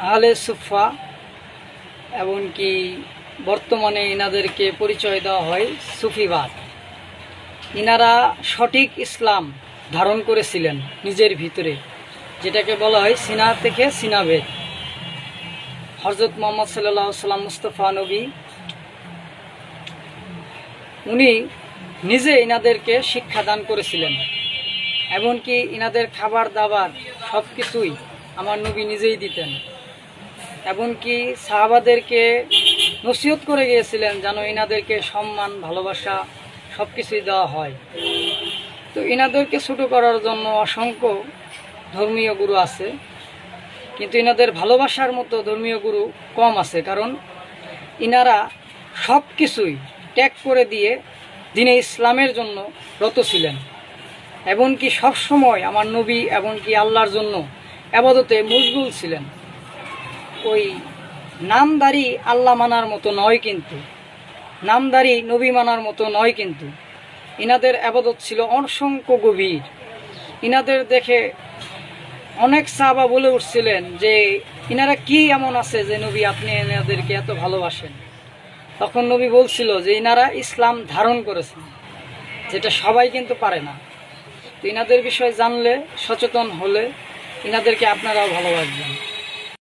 আহলে সুফা, এমনকি বর্তমানে ইনাদেরকে পরিচয় দেওয়া হয় সুফিবাদ। ইনারা সঠিক ইসলাম ধারণ করেছিলেন নিজের ভিতরে, যেটাকে বলা হয় সিনা থেকে সিনাভেদ। হযরত মুহাম্মদ সাল্লাল্লাহু আলাইহি ওয়াসাল্লাম মুস্তাফা নবী, উনি নিজে ইনাদেরকে শিক্ষাদান করেছিলেন। এমনকি ইনাদের খাবার দাবার সব কিছুই আমার নবী নিজেই দিতেন। এমনকি সাহাবাদেরকে নসিহত করে গিয়েছিলেন যেন ইনাদেরকে সম্মান ভালোবাসা সব কিছুই দেওয়া হয়। তো ইনাদেরকে ছোটো করার জন্য অসংখ্য ধর্মীয় গুরু আছে, কিন্তু ইনাদের ভালোবাসার মতো ধর্মীয় গুরু কম আছে, কারণ ইনারা সব কিছুই ত্যাগ করে দিয়ে দ্বীনে ইসলামের জন্য রত ছিলেন। এমনকি সবসময় আমার নবী এমনকি আল্লাহর জন্য ইবাদতে মশগুল ছিলেন। ওই নামদারি আল্লাহ মানার মতো নয়, কিন্তু নামদারি নবী মানার মতো নয়, কিন্তু ইনাদের ইবাদত ছিল অসংখ্য গভীর। ইনাদের দেখে অনেক সাহাবা বলে উঠছিলেন যে ইনারা কি এমন আছে যে নবী আপনি এনাদেরকে এত ভালোবাসেন। তখন নবী বলছিল যে ইনারা ইসলাম ধারণ করেছেন, যেটা সবাই কিন্তু পারে না। তো ইনাদের বিষয়ে জানলে, সচেতন হলে ইনাদেরকে আপনারাও ভালোবাসবেন।